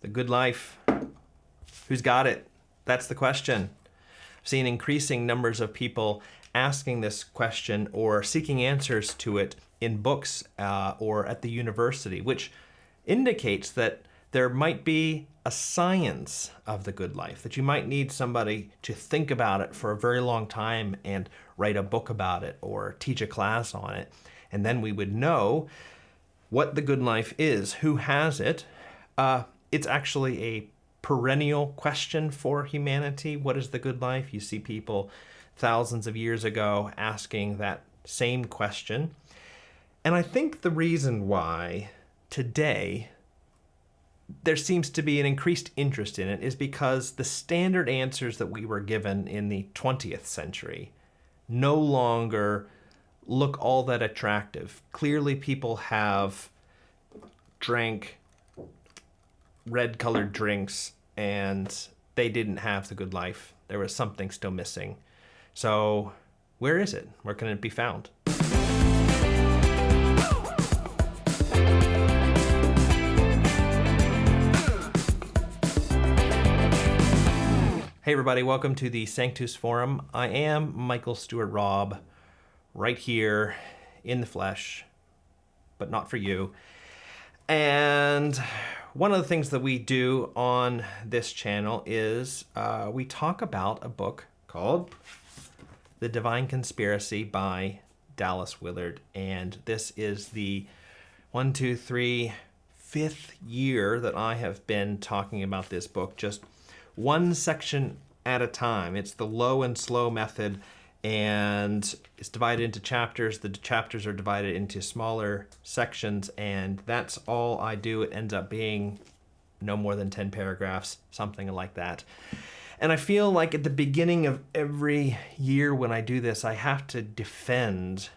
The good life. Who's got it? That's the question. I've seen increasing numbers of people asking this question or seeking answers to it in books or at the university, which indicates that there might be a science of the good life, that you might need somebody to think about it for a very long time and write a book about it or teach a class on it. And then we would know what the good life is, who has it. It's actually a perennial question for humanity. What is the good life? You see people thousands of years ago asking that same question. And I think the reason why today there seems to be an increased interest in it is because the standard answers that we were given in the 20th century no longer look all that attractive. Clearly, people have drank red-colored drinks and they didn't have the good life. There was something still missing. So where is it? Where can it be found? Hey everybody, welcome to the Sanctus Forum. I am Michael Stewart Robb, right here in the flesh, but not for you. And one of the things that we do on this channel is we talk about a book called The Divine Conspiracy by Dallas Willard. And this is the 5th year that I have been talking about this book, just one section at a time. It's the low and slow method, and it's divided into chapters. The chapters are divided into smaller sections, and that's all I do. It ends up being no more than 10 paragraphs, something like that. And I feel like at the beginning of every year when I do this, I have to defend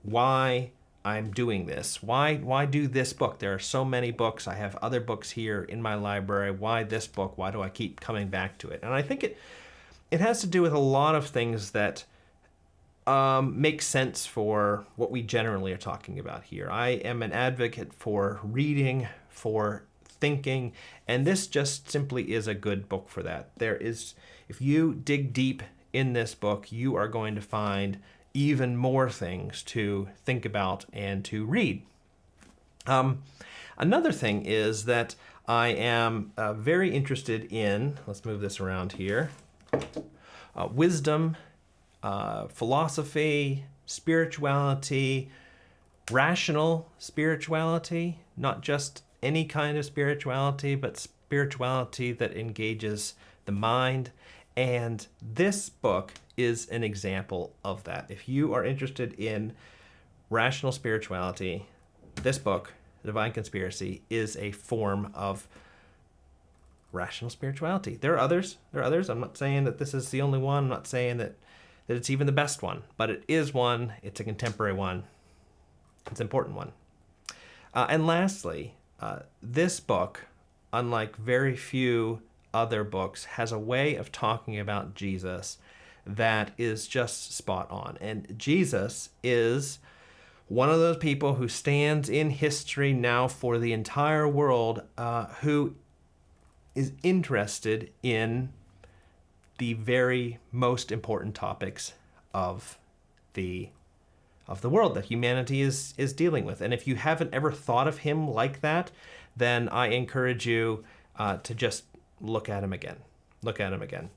why I'm doing this. Why do this book? There are so many books. I have other books here in my library. Why this book? Why do I keep coming back to it? And I think it has to do with a lot of things that make sense for what we generally are talking about here. I am an advocate for reading, for thinking, and this just simply is a good book for that. If you dig deep in this book, you are going to find even more things to think about and to read. Another thing is that I am very interested in, let's move this around here, wisdom, philosophy, spirituality, rational spirituality, not just any kind of spirituality, but spirituality that engages the mind. And this book is an example of that. If you are interested in rational spirituality, this book, The Divine Conspiracy, is a form of rational spirituality. There are others. I'm not saying that this is the only one. I'm not saying that it's even the best one, but it is one. It's a contemporary one. It's an important one. And lastly, this book, unlike very few other books, has a way of talking about Jesus that is just spot on. And Jesus is one of those people who stands in history now for the entire world, who is interested in the very most important topics of the world that humanity is dealing with. And if you haven't ever thought of him like that, then I encourage you to just look at him again.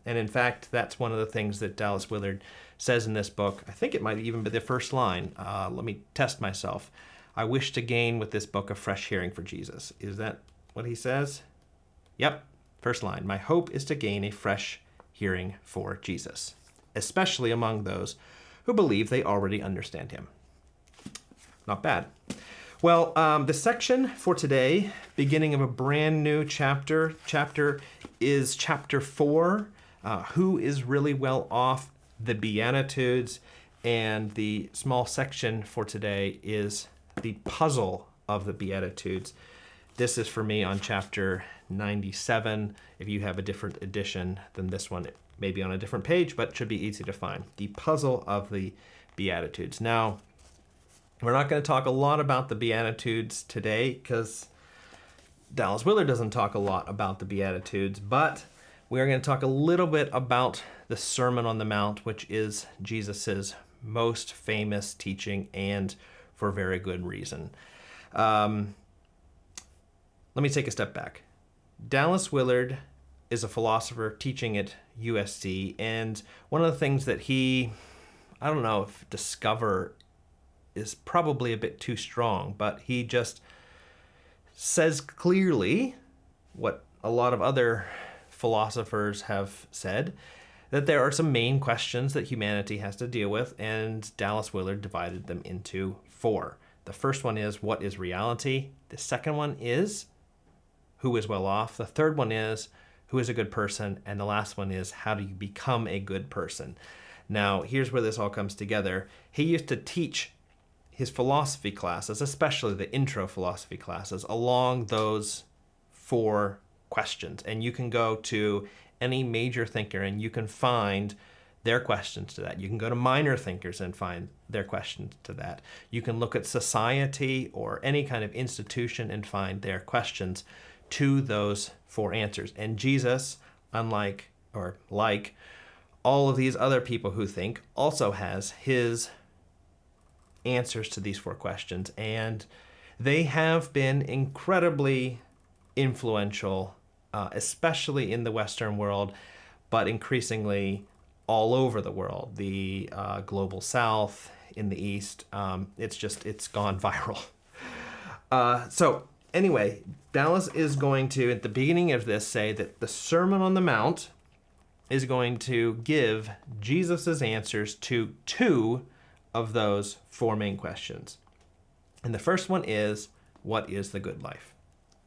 And in fact, that's one of the things that Dallas Willard says in this book. I think it might even be the first line. Let me test myself. I wish to gain with this book a fresh hearing for Jesus. Is that what he says? Yep, first line. My hope is to gain a fresh hearing for Jesus, especially among those who believe they already understand him. Not bad. Well, the section for today, beginning of a brand new chapter is chapter 4, Who is Really Well Off? The Beatitudes. And the small section for today is the puzzle of the Beatitudes. This is for me on chapter 97. If you have a different edition than this one, it may be on a different page, but it should be easy to find. The puzzle of the Beatitudes. Now, we're not going to talk a lot about the Beatitudes today because Dallas Willard doesn't talk a lot about the Beatitudes, but we are going to talk a little bit about the Sermon on the Mount, which is Jesus's most famous teaching, and for very good reason. Let me take a step back. Dallas Willard is a philosopher teaching at USC, and one of the things that he, I don't know if discover is probably a bit too strong, but he just says clearly what a lot of other philosophers have said, that there are some main questions that humanity has to deal with, and Dallas Willard divided them into 4. The first one is, what is reality? The second one is, who is well off? The third one is, who is a good person? And the last one is, how do you become a good person? Now, here's where this all comes together. He used to teach his philosophy classes, especially the intro philosophy classes, along those 4 questions. And you can go to any major thinker and you can find their questions to that. You can go to minor thinkers and find their questions to that. You can look at society or any kind of institution and find their questions to those 4 answers. And Jesus, like all of these other people who think, also has his answers to these 4 questions. And they have been incredibly influential, especially in the Western world, but increasingly all over the world, the global South, in the East. It's gone viral. So anyway, Dallas is going to, at the beginning of this, say that the Sermon on the Mount is going to give Jesus's answers to 2 of those 4 main questions. And the first one is, what is the good life?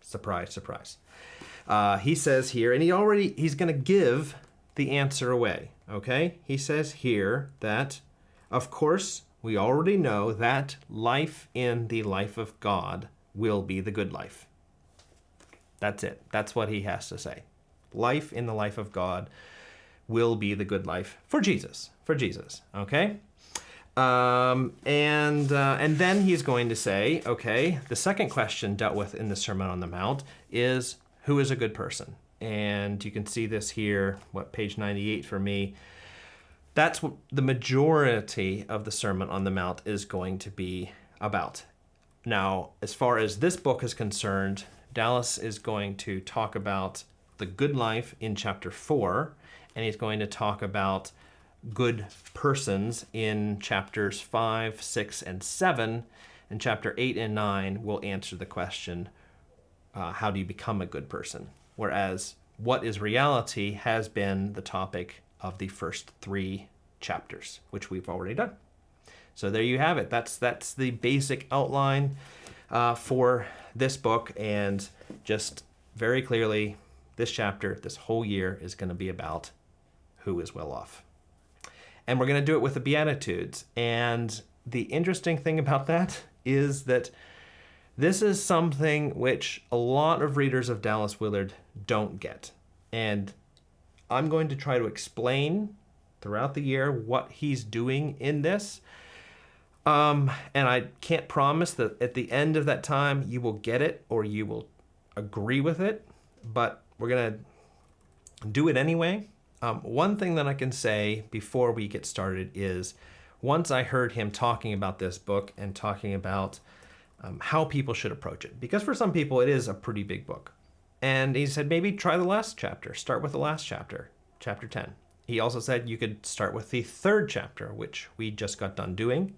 Surprise, surprise. He says here, and he's going to give the answer away, okay? He says here that, of course, we already know that life in the life of God will be the good life. That's it. That's what he has to say. Life in the life of God will be the good life for Jesus, okay? And then he's going to say, okay, the second question dealt with in the Sermon on the Mount is, who is a good person? And you can see this here, page 98 for me. That's what the majority of the Sermon on the Mount is going to be about. Now, as far as this book is concerned, Dallas is going to talk about the good life in chapter 4, and he's going to talk about good persons in chapters 5, 6, and 7. And chapter 8 and 9 will answer the question, how do you become a good person? Whereas what is reality has been the topic of the first 3 chapters, which we've already done. So there you have it. That's the basic outline for this book. And just very clearly, this chapter, this whole year is going to be about who is well off. And we're going to do it with the Beatitudes. And the interesting thing about that is that this is something which a lot of readers of Dallas Willard don't get. And I'm going to try to explain throughout the year what he's doing in this. And I can't promise that at the end of that time you will get it or you will agree with it, but we're going to do it anyway. One thing that I can say before we get started is, once I heard him talking about this book and talking about how people should approach it, because for some people it is a pretty big book. And he said, maybe try the last chapter. Start with the last chapter, chapter 10. He also said you could start with the 3rd chapter, which we just got done doing.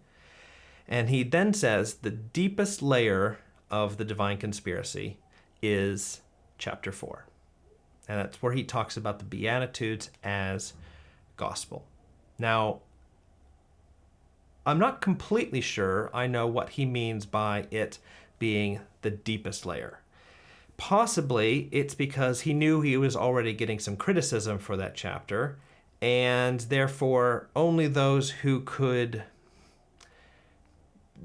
And he then says the deepest layer of the divine conspiracy is chapter 4. And that's where he talks about the Beatitudes as gospel. Now, I'm not completely sure I know what he means by it being the deepest layer. Possibly it's because he knew he was already getting some criticism for that chapter, and therefore only those who could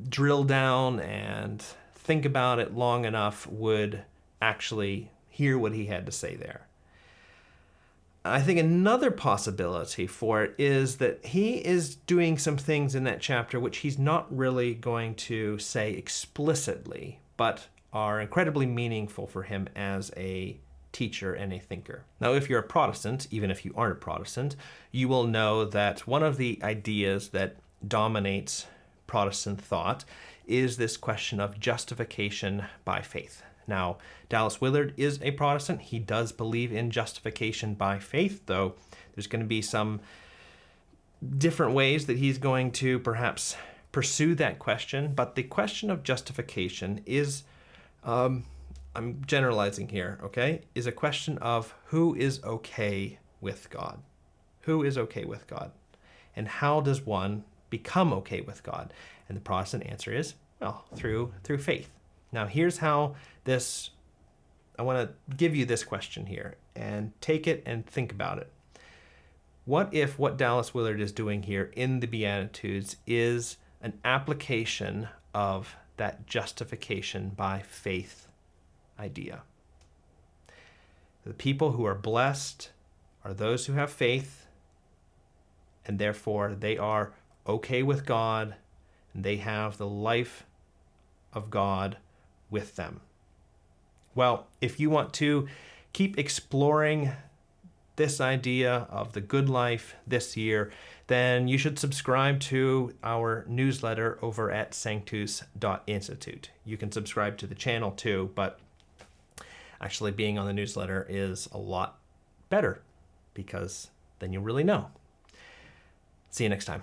drill down and think about it long enough would actually hear what he had to say there. I think another possibility for it is that he is doing some things in that chapter which he's not really going to say explicitly, but are incredibly meaningful for him as a teacher and a thinker. Now, if you're a Protestant, even if you aren't a Protestant, you will know that one of the ideas that dominates Protestant thought is this question of justification by faith. Now, Dallas Willard is a Protestant. He does believe in justification by faith, though there's going to be some different ways that he's going to perhaps pursue that question. But the question of justification is, I'm generalizing here, okay, is a question of who is okay with God. Who is okay with God? And how does one become okay with God? And the Protestant answer is, well, through faith. Now, here's how I want to give you this question here, and take it and think about it. What if what Dallas Willard is doing here in the Beatitudes is an application of that justification by faith idea? The people who are blessed are those who have faith, and therefore they are okay with God, and they have the life of God with them. Well, if you want to keep exploring this idea of the good life this year, then you should subscribe to our newsletter over at Sanctus Institute. You can subscribe to the channel too, but actually being on the newsletter is a lot better because then you'll really know. See you next time.